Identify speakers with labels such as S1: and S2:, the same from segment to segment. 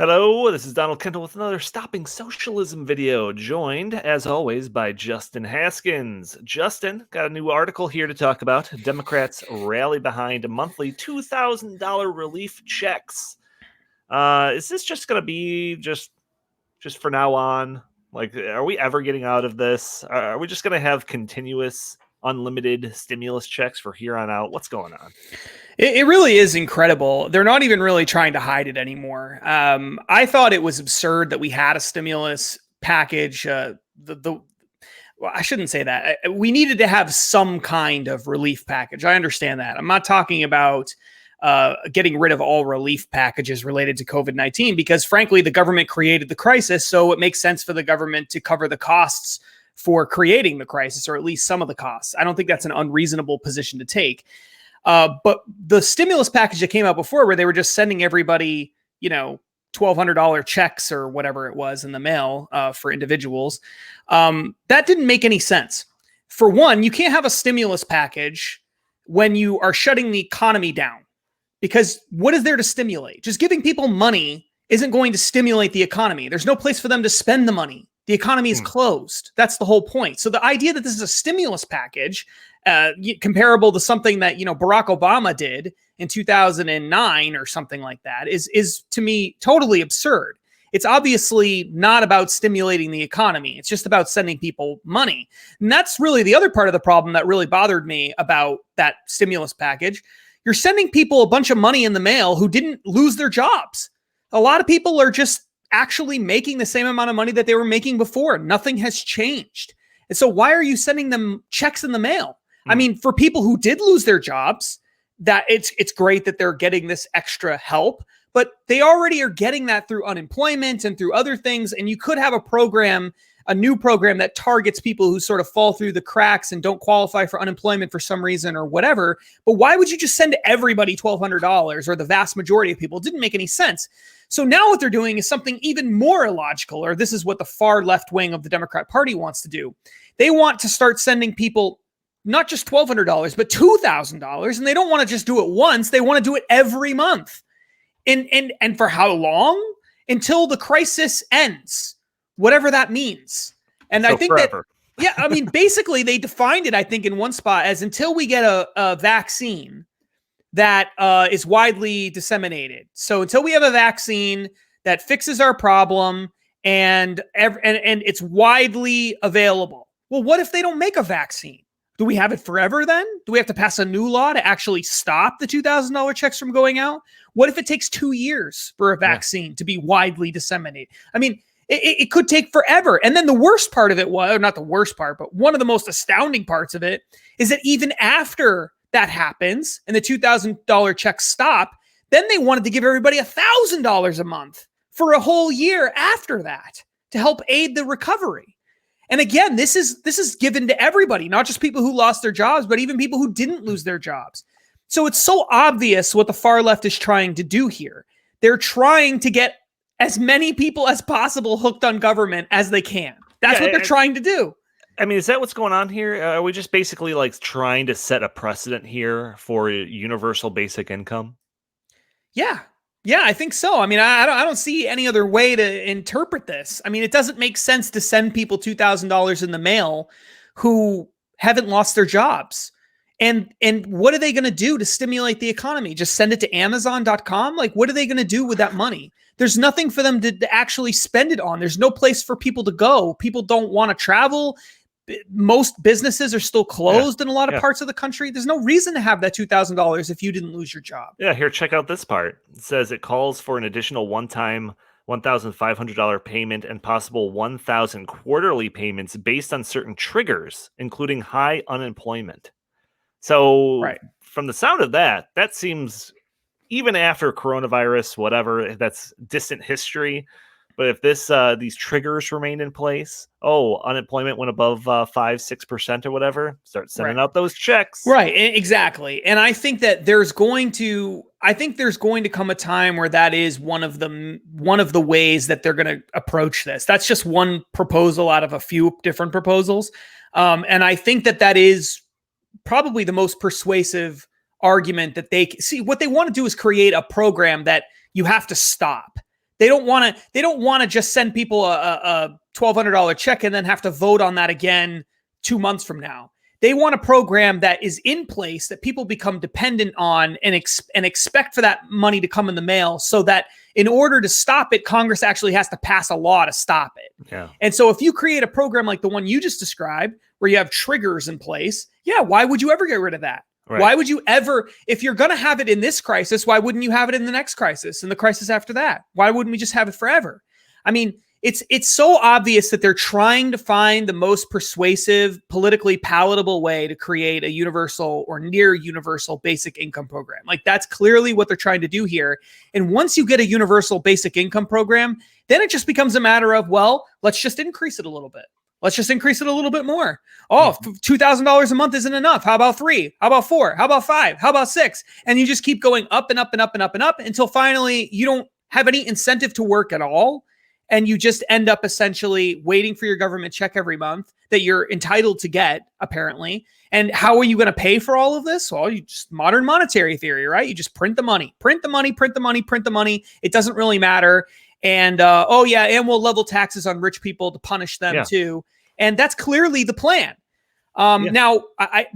S1: Hello, this is Donald Kendall with another Stopping Socialism video, joined, as always, by Justin Haskins. Justin, got a new article here to talk about. Democrats rally behind monthly $2,000 relief checks. Is this just going to be just for now on? Like, are we ever getting out of this? Are we just going to have continuous, unlimited stimulus checks for here on out? What's going on?
S2: It really is incredible. They're not even really trying to hide it anymore. I thought it was absurd that we had a stimulus package. Well, I shouldn't say that. We needed to have some kind of relief package. I understand that. I'm not talking about getting rid of all relief packages related to COVID-19 because, frankly, the government created the crisis, so it makes sense for the government to cover the costs for creating the crisis, or at least some of the costs. I don't think that's an unreasonable position to take. But the stimulus package that came out before, where they were just sending everybody, $1,200 checks or whatever it was in the mail for individuals, that didn't make any sense. For one, you can't have a stimulus package when you are shutting the economy down, because what is there to stimulate? Just giving people money isn't going to stimulate the economy. There's no place for them to spend the money. The economy is closed. That's the whole point. So the idea that this is a stimulus package, comparable to something that, Barack Obama did in 2009 or something like that is to me totally absurd. It's obviously not about stimulating the economy. It's just about sending people money. And that's really the other part of the problem that really bothered me about that stimulus package. You're sending people a bunch of money in the mail who didn't lose their jobs. A lot of people are just actually making the same amount of money that they were making before. Nothing has changed. And so why are you sending them checks in the mail? I mean, for people who did lose their jobs, that it's great that they're getting this extra help, but they already are getting that through unemployment and through other things. And you could have a new program that targets people who sort of fall through the cracks and don't qualify for unemployment for some reason or whatever. But why would you just send everybody $1,200, or the vast majority of people? It didn't make any sense. So now what they're doing is something even more illogical, or this is what the far left wing of the Democrat Party wants to do. They want to start sending people not just $1,200, but $2,000. And they don't want to just do it once. They want to do it every month. And for how long? Until the crisis ends, whatever that means. And so I think forever. Basically they defined it, I think, in one spot as until we get a vaccine that is widely disseminated. So until we have a vaccine that fixes our problem and it's widely available. Well, what if they don't make a vaccine? Do we have it forever then? Do we have to pass a new law to actually stop the $2,000 checks from going out? What if it takes 2 years for a vaccine to be widely disseminated? I mean, it could take forever. And then the worst part of it was, or not the worst part, but one of the most astounding parts of it is that even after that happens and the $2,000 checks stop, then they wanted to give everybody $1,000 a month for a whole year after that to help aid the recovery. And again, this is given to everybody, not just people who lost their jobs, but even people who didn't lose their jobs. So it's so obvious what the far left is trying to do here. They're trying to get as many people as possible hooked on government as they can. That's what they're trying to do.
S1: I mean, is that what's going on here? Are we just basically like trying to set a precedent here for universal basic income?
S2: Yeah, I think so. I mean, I don't see any other way to interpret this. I mean, it doesn't make sense to send people $2,000 in the mail who haven't lost their jobs. And what are they going to do to stimulate the economy? Just send it to Amazon.com? Like, what are they going to do with that money? There's nothing for them to actually spend it on. There's no place for people to go. People don't want to travel. Most businesses are still closed in a lot of parts of the country. There's no reason to have that $2,000 if you didn't lose your job.
S1: Yeah, here, check out this part. It says it calls for an additional one-time $1,500 payment and possible 1,000 quarterly payments based on certain triggers, including high unemployment. So from the sound of that seems, even after coronavirus, whatever, that's distant history. But if these triggers remain in place, unemployment went above 5-6% or whatever, start sending out those checks.
S2: Right, exactly. And I think that there's going to come a time where that is one of the ways that they're going to approach this. That's just one proposal out of a few different proposals. And I think that is probably the most persuasive argument that they see. What they want to do is create a program that you have to stop. They don't want to. They don't want to just send people a $1,200 check and then have to vote on that again 2 months from now. They want a program that is in place that people become dependent on and expect for that money to come in the mail, so that in order to stop it, Congress actually has to pass a law to stop it.
S1: Yeah.
S2: And so if you create a program like the one you just described, where you have triggers in place, why would you ever get rid of that? Right. Why would you ever, if you're going to have it in this crisis, why wouldn't you have it in the next crisis and the crisis after that? Why wouldn't we just have it forever? I mean, it's so obvious that they're trying to find the most persuasive, politically palatable way to create a universal or near universal basic income program. Like, that's clearly what they're trying to do here. And once you get a universal basic income program, then it just becomes a matter of, well, let's just increase it a little bit. Let's just increase it a little bit more. Oh, $2,000 a month isn't enough. How about 3? How about 4? How about 5? How about 6? And you just keep going up and up and up and up and up until finally you don't have any incentive to work at all. And you just end up essentially waiting for your government check every month that you're entitled to get, apparently. And how are you going to pay for all of this? Well, you just modern monetary theory, right? You just print the money, print the money, print the money, print the money. It doesn't really matter. And, and we'll level taxes on rich people to punish them too. And that's clearly the plan. Now,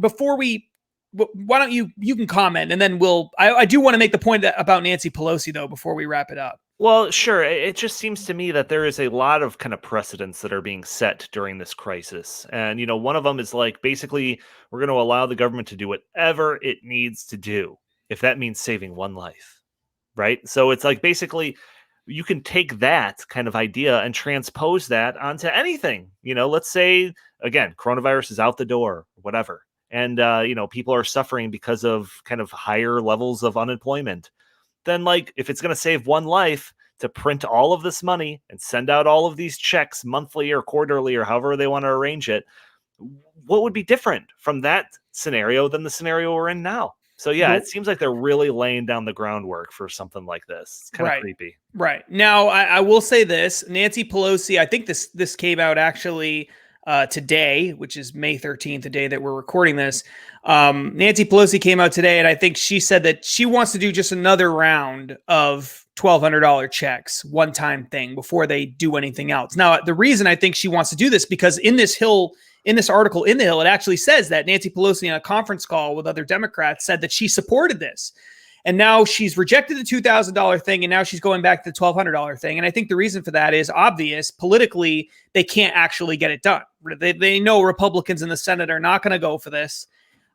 S2: before we, why don't you can comment, and then I do want to make the point about Nancy Pelosi, though, before we wrap it up.
S1: Well, sure. It just seems to me that there is a lot of kind of precedents that are being set during this crisis. And, one of them is like, basically, we're going to allow the government to do whatever it needs to do, if that means saving one life. Right. So it's like, basically, you can take that kind of idea and transpose that onto anything. Let's say, again, coronavirus is out the door, whatever. And, people are suffering because of kind of higher levels of unemployment. Then, like, if it's going to save one life to print all of this money and send out all of these checks monthly or quarterly or however they want to arrange it, what would be different from that scenario than the scenario we're in now? So, it seems like they're really laying down the groundwork for something like this. It's kind of creepy.
S2: Right. Now, I will say this. Nancy Pelosi, I think this came out actually today, which is May 13th, the day that we're recording this. Nancy Pelosi came out today, and I think she said that she wants to do just another round of $1,200 checks, one-time thing, before they do anything else. Now, the reason I think she wants to do this, because in this article in The Hill, it actually says that Nancy Pelosi, on a conference call with other Democrats, said that she supported this. And now she's rejected the $2,000 thing, and now she's going back to the $1,200 thing. And I think the reason for that is obvious. Politically, they can't actually get it done. They know Republicans in the Senate are not going to go for this.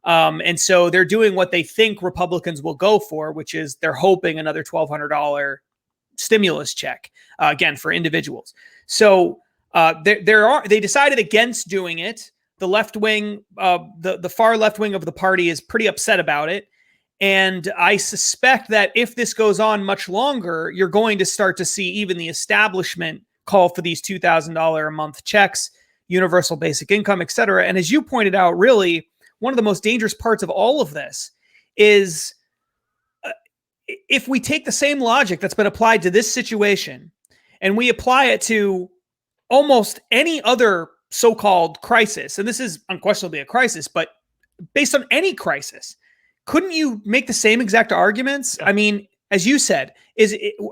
S2: And so they're doing what they think Republicans will go for, which is they're hoping another $1,200 stimulus check, again, for individuals. So they decided against doing it. The left wing, the far left wing of the party is pretty upset about it. And I suspect that if this goes on much longer, you're going to start to see even the establishment call for these $2,000 a month checks, universal basic income, et cetera. And as you pointed out, really, one of the most dangerous parts of all of this is if we take the same logic that's been applied to this situation and we apply it to almost any other so-called crisis, and this is unquestionably a crisis, but based on any crisis, couldn't you make the same exact arguments? Yeah. I mean, as you said,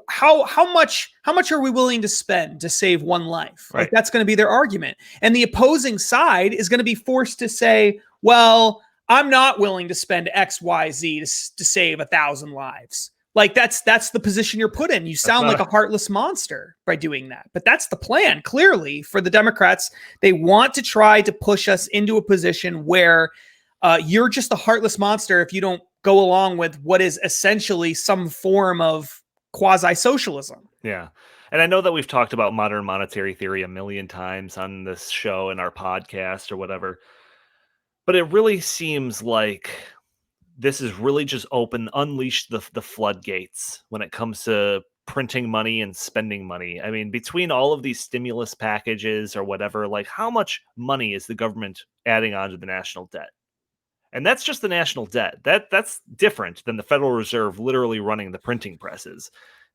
S2: how much are we willing to spend to save one life? Right. Like, that's going to be their argument. And the opposing side is going to be forced to say, well, I'm not willing to spend X, Y, Z to save 1,000 lives. Like, that's the position you're put in. You sound like a heartless monster by doing that. But that's the plan, clearly, for the Democrats. They want to try to push us into a position where you're just a heartless monster if you don't go along with what is essentially some form of quasi-socialism.
S1: Yeah. And I know that we've talked about modern monetary theory a million times on this show and our podcast or whatever, but it really seems like this is really just unleashed the floodgates when it comes to printing money and spending money. I mean, between all of these stimulus packages or whatever, like, how much money is the government adding onto the national debt? And that's just the national debt. That's different than the Federal Reserve literally running the printing presses.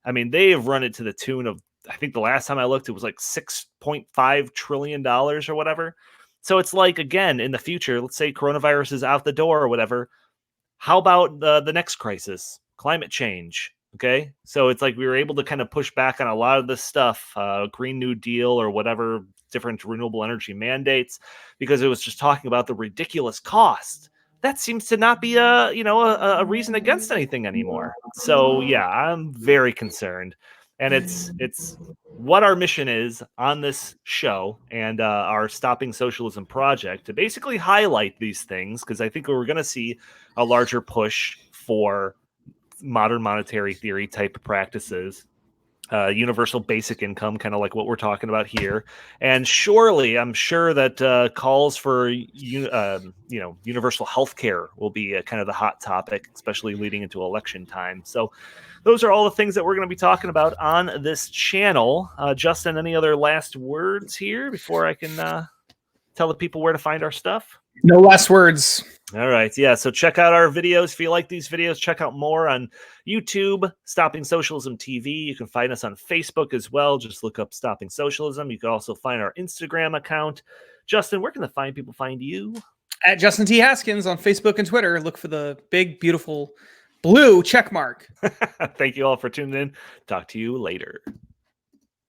S1: I mean, they have run it to the tune of, I think the last time I looked, it was like $6.5 trillion or whatever. So it's like, again, in the future, let's say coronavirus is out the door or whatever. How about the next crisis? Climate change. Okay, so it's like we were able to kind of push back on a lot of this stuff, Green New Deal or whatever different renewable energy mandates, because it was just talking about the ridiculous cost. That seems to not be a reason against anything anymore. So yeah, I'm very concerned, and it's what our mission is on this show and our Stopping Socialism project to basically highlight these things, because I think we're going to see a larger push for modern monetary theory type practices, universal basic income, kind of like what we're talking about here. And surely, I'm sure that calls for universal health care will be kind of the hot topic, especially leading into election time. So those are all the things that we're going to be talking about on this channel. Justin, any other last words here before I can tell the people where to find our stuff?
S2: No last words.
S1: All right. Yeah. So check out our videos. If you like these videos, check out more on YouTube, Stopping Socialism TV. You can find us on Facebook as well. Just look up Stopping Socialism. You can also find our Instagram account. Justin, where can the fine people find you?
S2: At Justin T. Haskins on Facebook and Twitter. Look for the big, beautiful blue check mark.
S1: Thank you all for tuning in. Talk to you later.